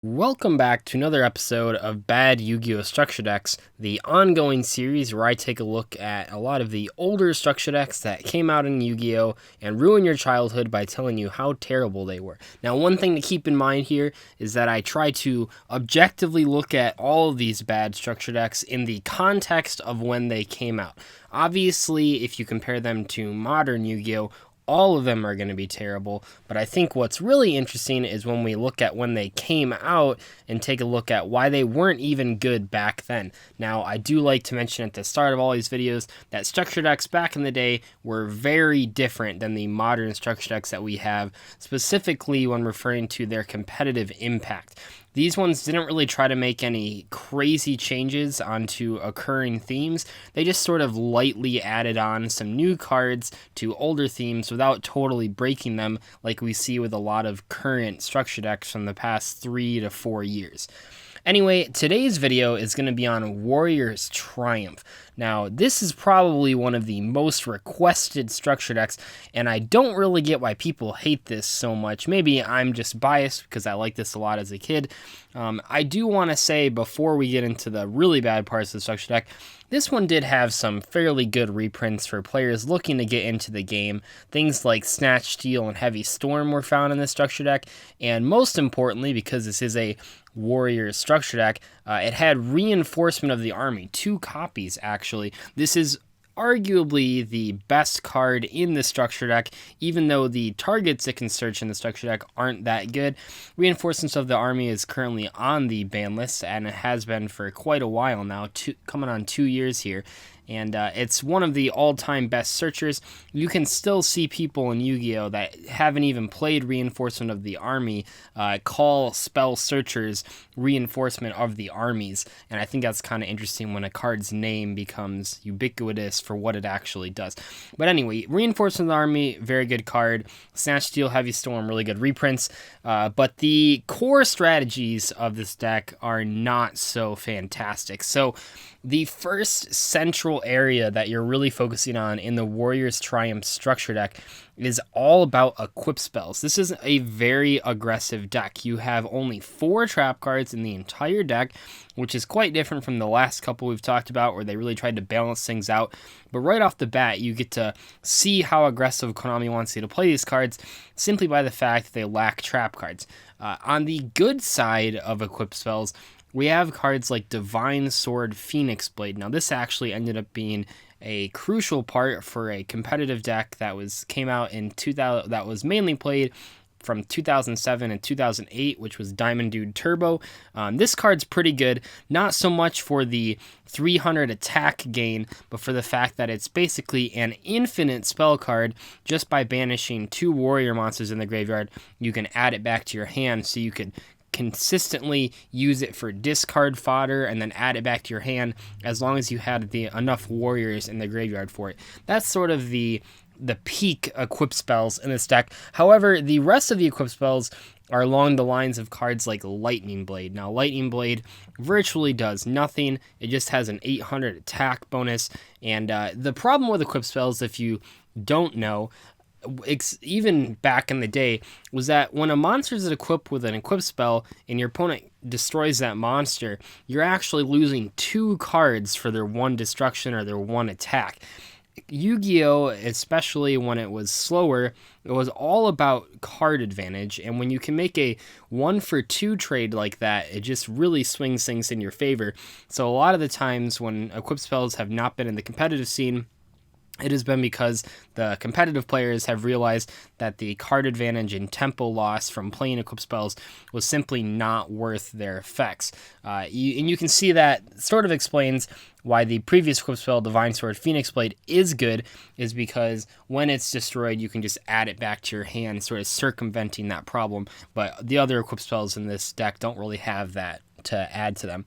Welcome back to another episode of Bad Yu-Gi-Oh! Structure Decks, the ongoing series where I take a look at a lot of the older structure decks that came out in Yu-Gi-Oh! And ruin your childhood by telling you how terrible they were. Now, one thing to keep in mind here is that I try to objectively look at all of these bad structure decks in the context of when they came out. Obviously, if you compare them to modern Yu-Gi-Oh!, all of them are going to be terrible, but I think what's really interesting is when we look at when they came out and take a look at why they weren't even good back then. Now, I do like to mention at the start of all these videos that structure decks back in the day were very different than the modern structure decks that we have, specifically when referring to their competitive impact. These ones didn't really try to make any crazy changes onto occurring themes. They just sort of lightly added on some new cards to older themes without totally breaking them like we see with a lot of current structure decks from the past 3 to 4 years. Anyway, today's video is going to be on Warrior's Triumph. Now, this is probably one of the most requested structure decks, and I don't really get why people hate this so much. Maybe I'm just biased because I liked this a lot as a kid. I do want to say before we get into the really bad parts of the structure deck, this one did have some fairly good reprints for players looking to get into the game. Things like Snatch, Steal, and Heavy Storm were found in this structure deck, and most importantly, because this is a Warriors structure deck, it had Reinforcement of the Army, 2 copies actually. This is arguably the best card in the structure deck, even though the targets it can search in the structure deck aren't that good. Reinforcements of the Army is currently on the ban list, and it has been for quite a while now, coming on 2 years here. And it's one of the all-time best searchers. You can still see people in Yu-Gi-Oh! That haven't even played Reinforcement of the Army call spell searchers Reinforcement of the Armies. And I think that's kind of interesting when a card's name becomes ubiquitous for what it actually does. But anyway, Reinforcement of the Army, very good card. Snatch, Steal, Heavy Storm, really good reprints. But the core strategies of this deck are not so fantastic. So the first central area that you're really focusing on in the Warriors Triumph structure deck is all about equip spells. This is a very aggressive deck. You have only 4 trap cards in the entire deck, which is quite different from the last couple we've talked about where they really tried to balance things out. But right off the bat, you get to see how aggressive Konami wants you to play these cards simply by the fact that they lack trap cards. On the good side of equip spells, we have cards like Divine Sword, Phoenix Blade. Now, this actually ended up being a crucial part for a competitive deck that came out in 2000, that was mainly played from 2007 and 2008, which was Diamond Dude Turbo. This card's pretty good, not so much for the 300 attack gain, but for the fact that it's basically an infinite spell card. Just by banishing 2 warrior monsters in the graveyard, you can add it back to your hand, so you could consistently use it for discard fodder and then add it back to your hand as long as you had enough warriors in the graveyard for it. That's sort of the peak equip spells in this deck. However, the rest of the equip spells are along the lines of cards like Lightning Blade. Now, Lightning Blade virtually does nothing. It just has an 800 attack bonus. And the problem with equip spells, if you don't know, even back in the day, was that when a monster is equipped with an equip spell and your opponent destroys that monster, you're actually losing 2 cards for their 1 destruction or their 1 attack. Yu-Gi-Oh!, especially when it was slower, it was all about card advantage, and when you can make a 1-for-2 trade like that, it just really swings things in your favor. So a lot of the times when equip spells have not been in the competitive scene, it has been because the competitive players have realized that the card advantage and tempo loss from playing equip spells was simply not worth their effects. And you can see that sort of explains why the previous equip spell, Divine Sword, Phoenix Blade, is good, is because when it's destroyed, you can just add it back to your hand, sort of circumventing that problem. But the other equip spells in this deck don't really have that to add to them.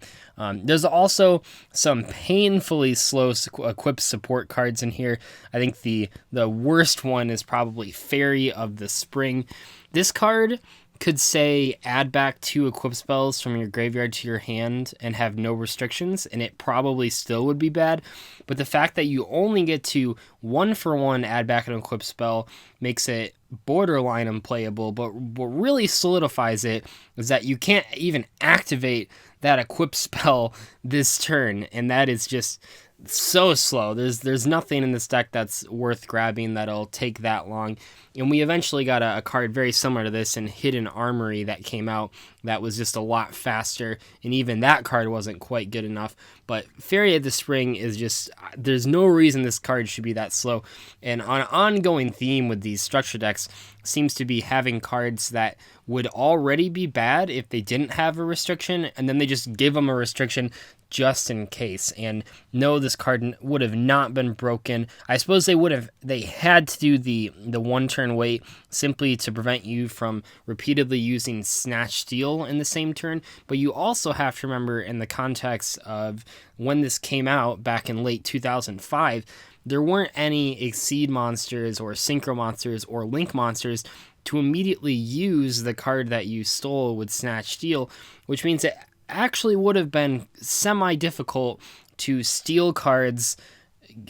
There's also some painfully slow equip support cards in here. I think the worst one is probably Fairy of the Spring. This card could say add back 2 equip spells from your graveyard to your hand and have no restrictions, and it probably still would be bad. But the fact that you only get to 1-for-1 add back an equip spell makes it borderline unplayable. But what really solidifies it is that you can't even activate that equip spell this turn, and that is just so slow. There's nothing in this deck that's worth grabbing that'll take that long. And we eventually got a card very similar to this in Hidden Armory that came out that was just a lot faster, and even that card wasn't quite good enough. But Fairy of the Spring is just, there's no reason this card should be that slow. And an ongoing theme with these structure decks seems to be having cards that would already be bad if they didn't have a restriction, and then they just give them a restriction just in case. And no, this card would have not been broken. I suppose they had to do the 1-turn wait simply to prevent you from repeatedly using Snatch Steal in the same turn. But you also have to remember, in the context of when this came out back in late 2005, there weren't any Exceed monsters or Synchro monsters or Link monsters to immediately use the card that you stole with Snatch Steal, which means it actually would have been semi-difficult to steal cards,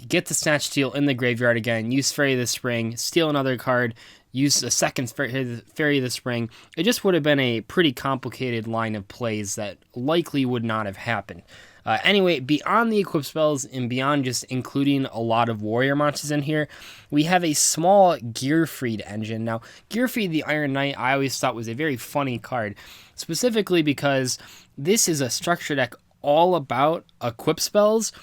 get the Snatch Steal in the graveyard again, use Fairy of the Spring, steal another card, use a second Fairy of the Spring. It just would have been a pretty complicated line of plays that likely would not have happened. Anyway, beyond the equip spells and beyond just including a lot of warrior monsters in here, we have a small Gearfried engine. Now, Gearfried the Iron Knight I always thought was a very funny card, specifically because this is a structure deck all about equip spells,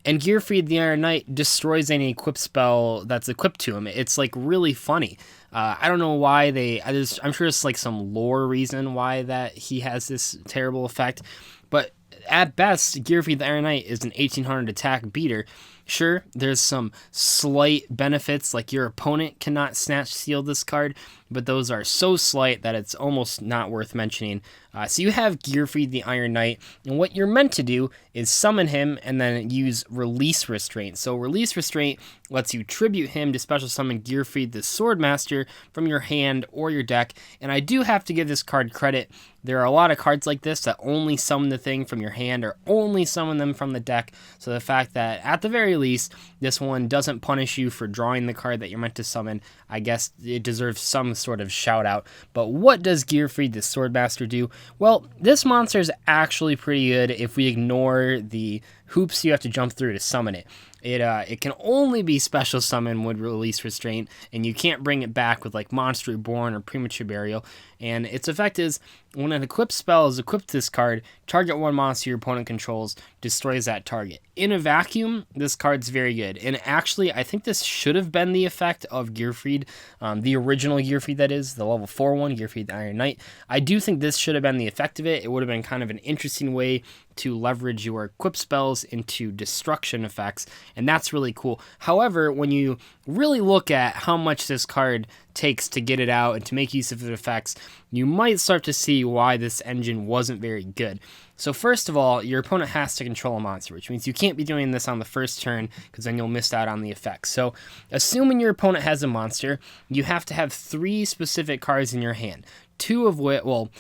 and Gearfried the Iron Knight destroys any equip spell that's equipped to him. It's like really funny. I don't know why I'm sure it's like some lore reason why that he has this terrible effect, but at best, Gearfried the Iron Knight is an 1800 attack beater. Sure, there's some slight benefits, like your opponent cannot Snatch Steal this card, but those are so slight that it's almost not worth mentioning. So you have Gearfried the Iron Knight, and what you're meant to do is summon him and then use Release Restraint. So Release Restraint lets you tribute him to special summon Gearfried the Swordmaster from your hand or your deck, and I do have to give this card credit. There are a lot of cards like this that only summon the thing from your hand or only summon them from the deck, so the fact that at the very least this one doesn't punish you for drawing the card that you're meant to summon, I guess it deserves some sort of shout out. But what does Gearfried the Swordmaster do? Well, this monster is actually pretty good if we ignore the hoops you have to jump through to summon it. It can only be special summon with Release Restraint, and you can't bring it back with like Monster Reborn or Premature Burial. And its effect is, when an equipped spell is equipped to this card, target one monster your opponent controls destroys that target. In a vacuum, this card's very good. And actually, I think this should have been the effect of Gearfried, the original Gearfried that is, the level 4-1 Gearfried the Iron Knight. I do think this should have been the effect of it. It would have been kind of an interesting way to leverage your equip spells into destruction effects, and that's really cool. However, when you really look at how much this card takes to get it out and to make use of its effects, you might start to see why this engine wasn't very good. So first of all, your opponent has to control a monster, which means you can't be doing this on the first turn because then you'll miss out on the effects. So assuming your opponent has a monster, you have to have 3 specific cards in your hand, 2 of which, well,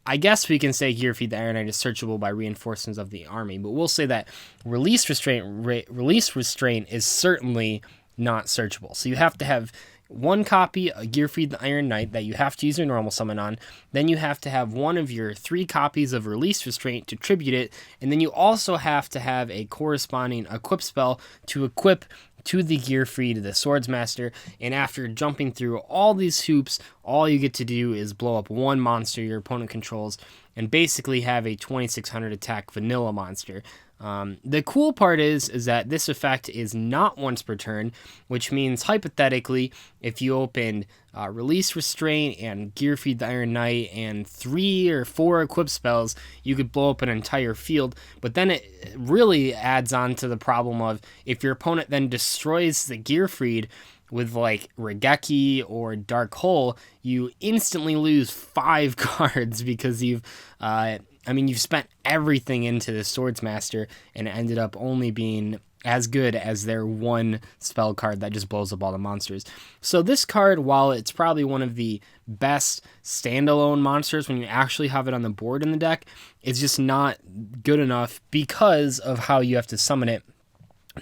I guess we can say Gearfried the Iron Knight is searchable by reinforcements of the army, but we'll say that Release Restraint is certainly not searchable. So you have to have 1 copy of Gearfried the Iron Knight that you have to use your normal summon on. Then you have to have 1 of your 3 copies of Release Restraint to tribute it, and then you also have to have a corresponding equip spell to equip to the Gearfried the Swordsmaster. And after jumping through all these hoops, all you get to do is blow up 1 monster your opponent controls and basically have a 2600 attack vanilla monster. The cool part is that this effect is not once per turn, which means hypothetically, if you opened Release Restraint and Gearfried the Iron Knight and 3 or 4 equip spells, you could blow up an entire field. But then it really adds on to the problem of, if your opponent then destroys the Gearfried with like Regeki or Dark Hole, you instantly lose 5 cards because you've spent everything into the Swordsmaster, and it ended up only being as good as their one spell card that just blows up all the monsters. So this card, while it's probably one of the best standalone monsters when you actually have it on the board in the deck, it's just not good enough because of how you have to summon it.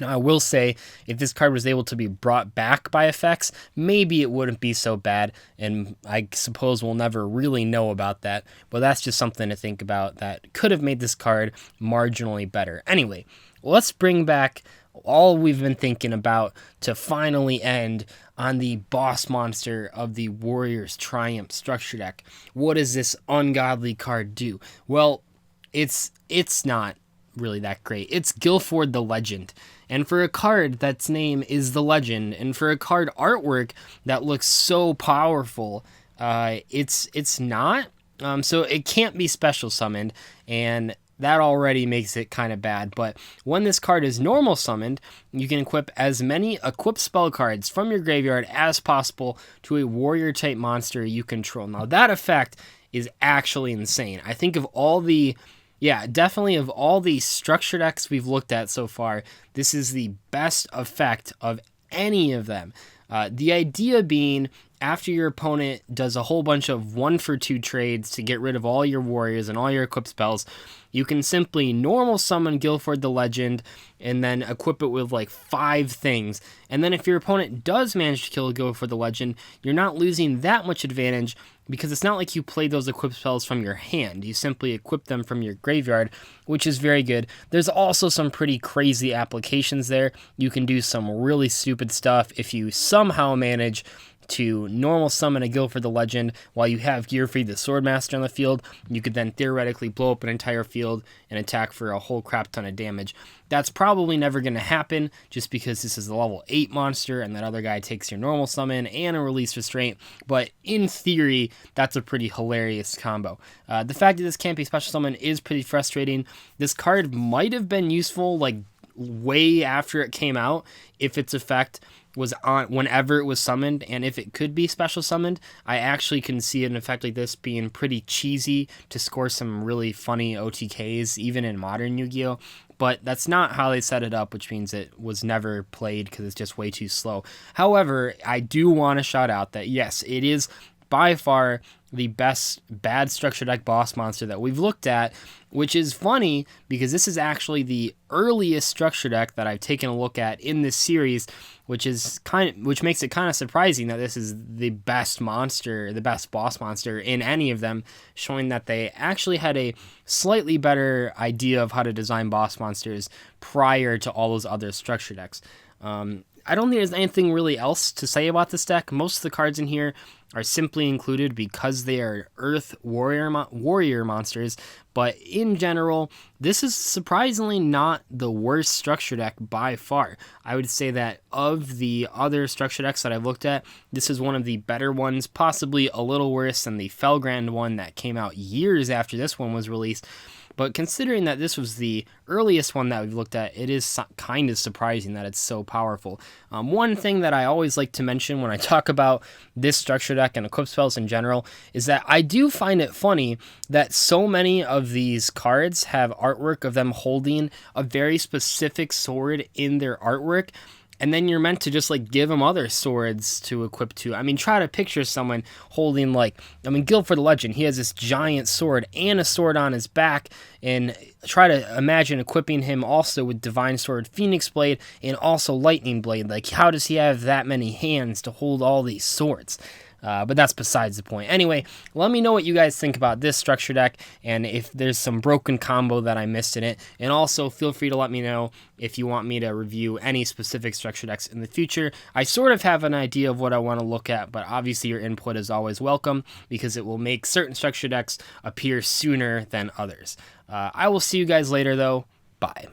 Now, I will say, if this card was able to be brought back by effects, maybe it wouldn't be so bad, and I suppose we'll never really know about that, but that's just something to think about that could have made this card marginally better. Anyway, let's bring back all we've been thinking about to finally end on the boss monster of the Warriors Triumph structure deck. What does this ungodly card do? Well, it's not really that great. It's Gilford the Legend. And for a card that's name is the Legend, and for a card artwork that looks so powerful, it's not. So it can't be special summoned, and that already makes it kind of bad. But when this card is normal summoned, you can equip as many equipped spell cards from your graveyard as possible to a warrior type monster you control. Now that effect is actually insane. I think of all the definitely of all the structure decks we've looked at so far, this is the best effect of any of them. The idea being, after your opponent does a whole bunch of 1-for-2 trades to get rid of all your warriors and all your equipped spells, you can simply normal summon Gilford the Legend and then equip it with like 5 things. And then if your opponent does manage to kill Gilford the Legend, you're not losing that much advantage because it's not like you play those equipped spells from your hand. You simply equip them from your graveyard, which is very good. There's also some pretty crazy applications there. You can do some really stupid stuff if you somehow manage to normal summon a Gilford the Legend while you have Gearfried the Swordmaster on the field. You could then theoretically blow up an entire field and attack for a whole crap ton of damage. That's probably never going to happen just because this is a level 8 monster and that other guy takes your normal summon and a release restraint, but in theory, that's a pretty hilarious combo. The fact that this can't be special summon is pretty frustrating. This card might have been useful like way after it came out if its effect was on whenever it was summoned, and if it could be special summoned, I actually can see an effect like this being pretty cheesy to score some really funny OTKs, even in modern Yu-Gi-Oh! But that's not how they set it up, which means it was never played because it's just way too slow. However, I do want to shout out that yes, it is by far the best bad structure deck boss monster that we've looked at, which is funny because this is actually the earliest structure deck that I've taken a look at in this series, which makes it kind of surprising that this is the best monster, the best boss monster in any of them, showing that they actually had a slightly better idea of how to design boss monsters prior to all those other structure decks. I don't think there's anything really else to say about this deck. Most of the cards in here are simply included because they are Earth warrior monsters, but in general, this is surprisingly not the worst structure deck by far. I would say that of the other structure decks that I've looked at, this is one of the better ones, possibly a little worse than the Felgrand one that came out years after this one was released. But considering that this was the earliest one that we've looked at, it is kind of surprising that it's so powerful. One thing that I always like to mention when I talk about this structure deck and equip spells in general is that I do find it funny that so many of these cards have artwork of them holding a very specific sword in their artwork. And then you're meant to just like give them other swords to equip to. I mean, try to picture someone holding Gilford the Legend. He has this giant sword and a sword on his back. And try to imagine equipping him also with Divine Sword, Phoenix Blade, and also Lightning Blade. Like, how does he have that many hands to hold all these swords? But that's besides the point. Anyway, let me know what you guys think about this structure deck and if there's some broken combo that I missed in it. And also feel free to let me know if you want me to review any specific structure decks in the future. I sort of have an idea of what I want to look at, but obviously your input is always welcome because it will make certain structure decks appear sooner than others. I will see you guys later though. Bye.